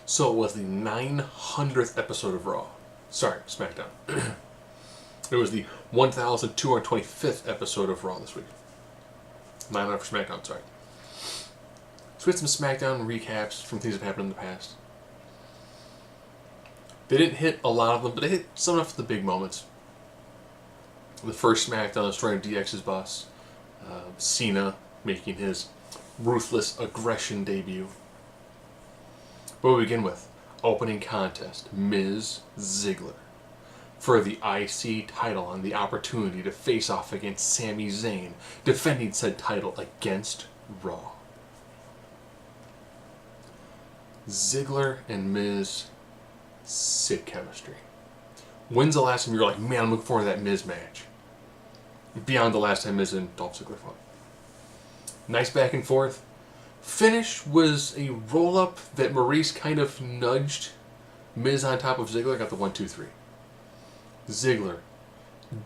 So it was the 900th episode of Raw. Sorry, SmackDown. It was the 1,225th episode of Raw this week. 900 for SmackDown, sorry. So we had some SmackDown recaps from things that happened in the past. They didn't hit a lot of them, but they hit some of the big moments. The first SmackDown destroying DX's boss. Cena making his ruthless aggression debut. What we begin with? Opening contest. Miz Ziggler. For the IC title and the opportunity to face off against Sami Zayn, defending said title against Raw. Ziggler and Miz, sick chemistry. When's the last time you were like, man, I'm looking forward to that Miz match? Beyond the last time Miz and Dolph Ziggler fought. Nice back and forth. Finish was a roll-up that Maurice kind of nudged Miz on top of Ziggler. Got the 1-2-3. Ziggler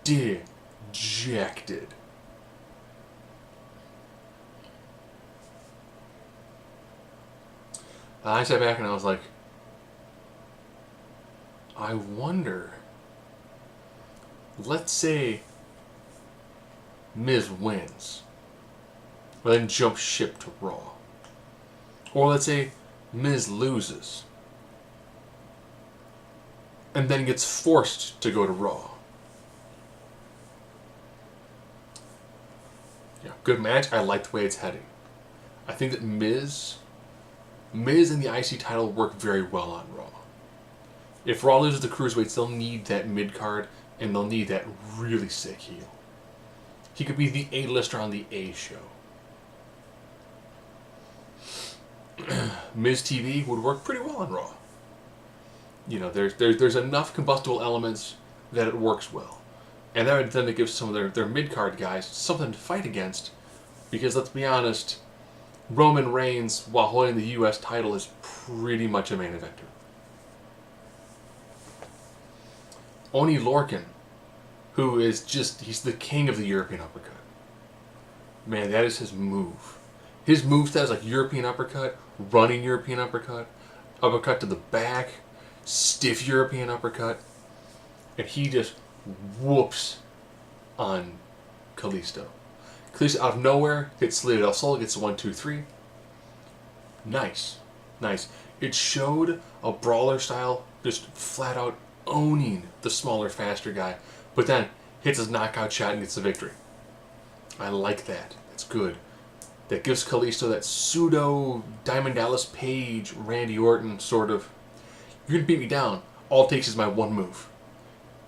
dejected. I sat back and I was like, I wonder, let's say Miz wins, but then jumps ship to Raw. Or let's say Miz loses, and then gets forced to go to Raw. Yeah, good match. I like the way it's heading. I think that Miz and the IC title work very well on Raw. If Raw loses the Cruiserweights, they'll need that mid-card, and they'll need that really sick heel. He could be the A-lister on the A show. Miz TV would work pretty well on Raw. You know, there's enough combustible elements that it works well. And that would then give some of their mid-card guys something to fight against. Because let's be honest, Roman Reigns, while holding the US title, is pretty much a main eventer. Oni Lorcan, who is he's the king of the European uppercut. Man, that is his move. His moveset is like European uppercut, running European uppercut, uppercut to the back, stiff European uppercut, and he just whoops on Kalisto. Kalisto out of nowhere gets slid El Sol, gets a 1-2-3. Nice. Nice. It showed a brawler style, just flat out owning the smaller, faster guy, but then hits his knockout shot and gets the victory. I like that. That's good. That gives Kalisto that pseudo Diamond Dallas Page, Randy Orton sort of, you're going to beat me down. All it takes is my one move.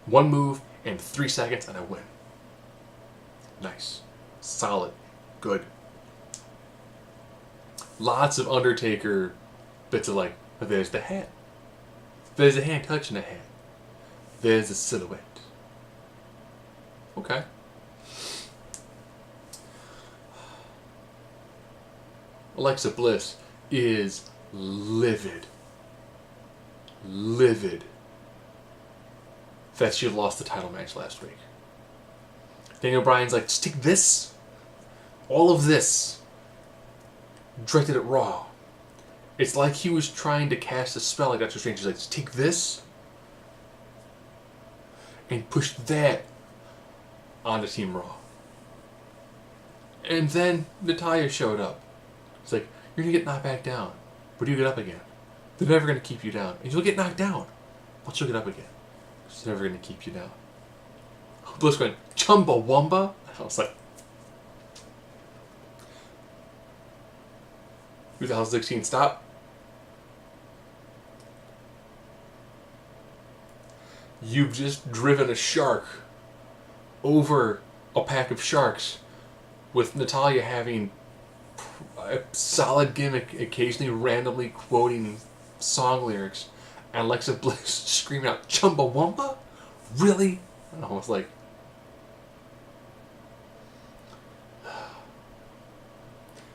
One move and 3 seconds and I win. Nice. Solid. Good. Lots of Undertaker bits of like, there's the hat. There's a hand touching the hat. There's a silhouette. Okay. Alexa Bliss is livid. Livid that she lost the title match last week. Daniel Bryan's like, just take this, all of this, directed at Raw. It's like he was trying to cast a spell like Doctor Strange. He's like, just take this and push that onto Team Raw. And then Natalya showed up. It's like, you're going to get knocked back down, but you get up again. They're never going to keep you down. And you'll get knocked down, but you'll get up again. They're never going to keep you down. Bliss going, Chumbawamba? I was like, 2016, stop. You've just driven a shark over a pack of sharks, with Natalya having a solid gimmick, occasionally randomly quoting song lyrics, and Alexa Bliss screaming out, Chumbawamba? Really? And I was like,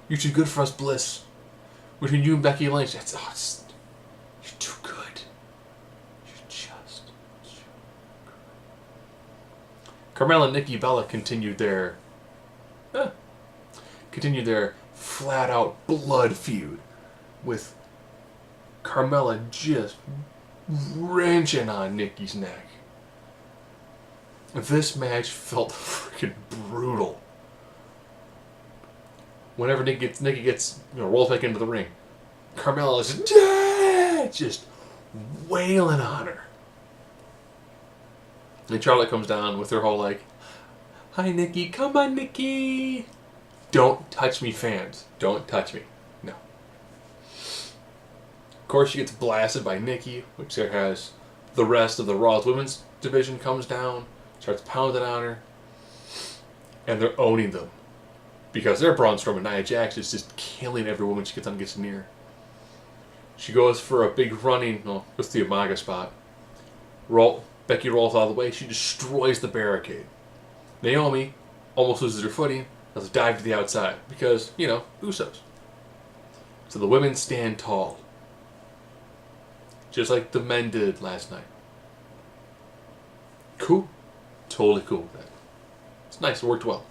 you're too good for us, Bliss. Between you and Becky Lynch, you're too good. You're just too good. Carmella and Nikki Bella continued their flat-out blood feud with Carmella just wrenching on Nikki's neck. This match felt freaking brutal. Whenever Nikki gets rolls back into the ring, Carmella is just wailing on her. And Charlotte comes down with her whole like, "Hi Nikki, come on Nikki. Don't touch me, fans. Don't touch me." No. Of course she gets blasted by Nikki, which there has the rest of the Raw's women's division comes down, starts pounding on her, and they're owning them. Because their Braun Strowman and Nia Jax is just killing every woman she gets near. She goes for a big running, goes to the Umaga spot. Becky rolls out of the way, she destroys the barricade. Naomi almost loses her footing, does a dive to the outside, because, Usos. So the women stand tall. Just like the men did last night. Cool. Totally cool with that. It's nice, it worked well.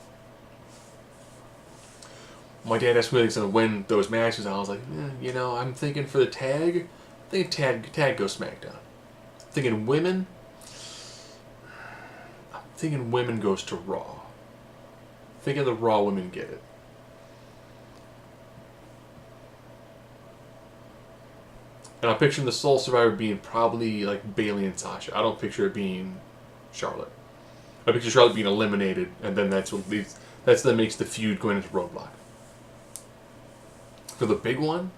My dad asked me if he's going to win those matches, and I was like, I'm thinking for the tag, I think tag goes SmackDown. I'm thinking women goes to Raw. I'm thinking the Raw women get it. And I'm picturing the sole survivor being probably like Bayley and Sasha. I don't picture it being Charlotte. I picture Charlotte being eliminated, and then that's what makes the feud going into Roadblock. For the big one,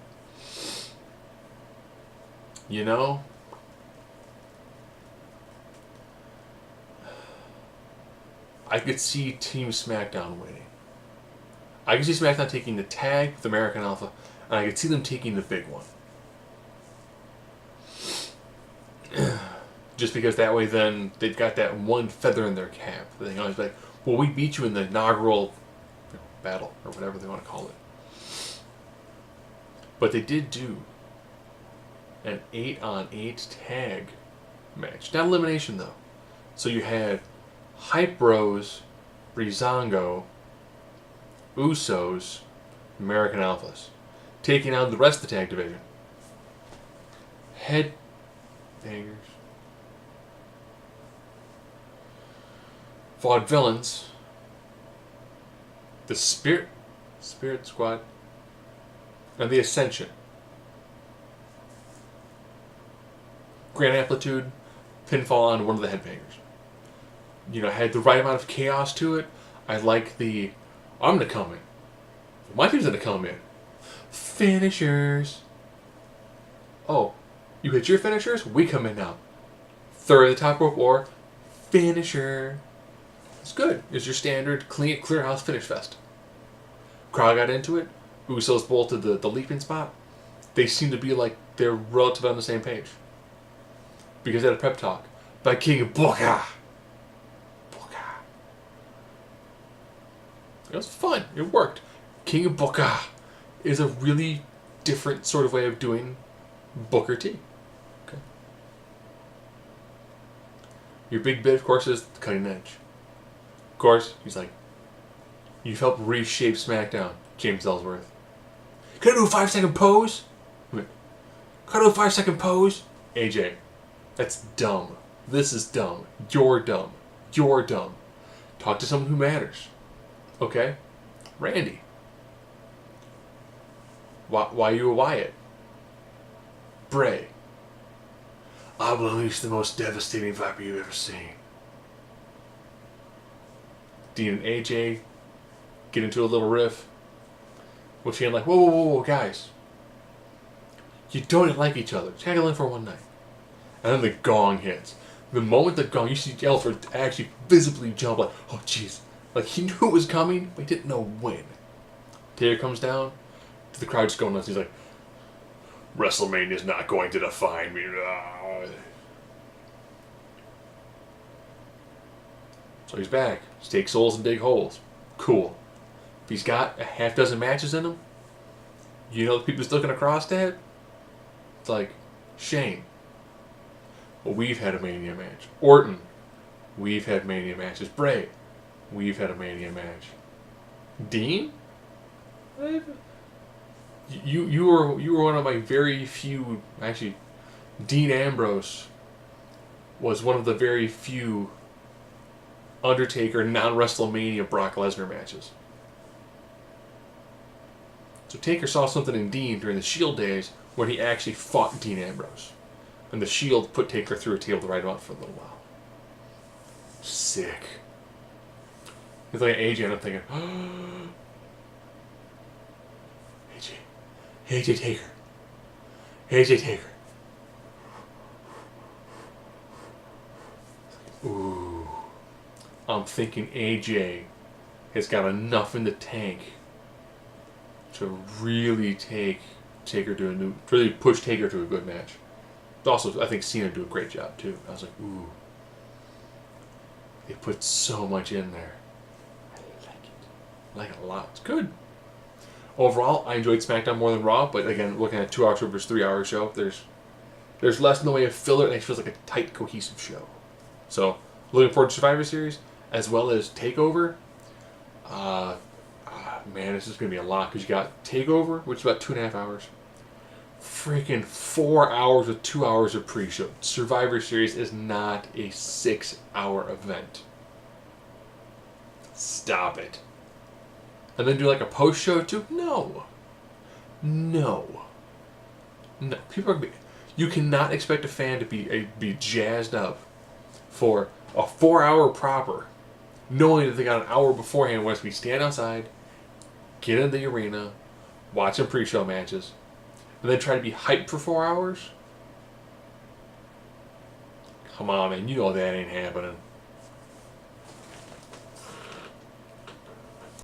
I could see Team SmackDown winning. I could see SmackDown taking the tag with American Alpha, and I could see them taking the big one. Just because that way then they've got that one feather in their cap. They can always be like, well, we beat you in the inaugural battle, or whatever they want to call it. But they did do an 8-on-8 tag match. Not elimination, though. So you had Hype Bros, Breezango, Usos, American Alphas taking on the rest of the tag division. Headbangers. Vaudevillains. The Spirit Squad. And the Ascension. Grand Amplitude, pinfall on one of the headbangers. Had the right amount of chaos to it. I like the, I'm going to come in. My team's going to come in. Finishers. Oh, you hit your finishers? We come in now. Third of the top rope or finisher. It's good. It's your standard clear house finish fest. Crowd got into it. Usos bolted the leaping spot. They seem to be like they're relatively on the same page. Because they had a prep talk by King Booker. It was fun. It worked. King Booker is a really different sort of way of doing Booker T. Okay. Your big bit, of course, is the cutting edge. Of course, he's like, you've helped reshape SmackDown, James Ellsworth. Can I do a 5-second pose? Can I do a 5-second pose? AJ, that's dumb. This is dumb. You're dumb. You're dumb. Talk to someone who matters. Okay? Randy. Why you a Wyatt? Bray. I will unleash the most devastating viper you've ever seen. Dean and AJ get into a little riff. Which you're like, whoa, guys. You don't like each other. Tag along for one night. And then the gong hits. The moment the gong, you see Ellsworth actually visibly jump like, oh jeez. Like he knew it was coming, but he didn't know when. Taylor comes down, to the crowd just going nuts. He's like, WrestleMania is not going to define me. So he's back. Stake souls and dig holes. Cool. If he's got a half dozen matches in him, the people he's looking across at? It's like, Shane. Well, we've had a Mania match. Orton. We've had Mania matches. Bray. We've had a Mania match. Dean? You were one of my very few. Actually, Dean Ambrose was one of the very few Undertaker non-WrestleMania Brock Lesnar matches. So Taker saw something in Dean during the Shield days when he actually fought Dean Ambrose. And the Shield put Taker through a table to ride him out for a little while. Sick. He's like AJ, and I'm thinking, oh, AJ Taker. AJ Taker. Ooh. I'm thinking AJ has got enough in the tank to really really push Taker to a good match. Also, I think Cena do a great job too. I was like, ooh. They put so much in there. I like it. I like it a lot. It's good. Overall, I enjoyed SmackDown more than Raw, but again, looking at a 2 hour show versus 3 hour show, there's less in the way of filler, and it feels like a tight, cohesive show. So, looking forward to Survivor Series, as well as TakeOver. Man, this is going to be a lot, because you got TakeOver, which is about 2.5 hours. Freaking 4 hours with 2 hours of pre-show. Survivor Series is not a 6 hour event. Stop it. And then do like a post-show too? No. People are. You cannot expect a fan to be jazzed up for a 4 hour proper, knowing that they got an hour beforehand once we stand outside, get in the arena, watch some pre-show matches, and then try to be hyped for 4 hours? Come on, man. You know that ain't happening.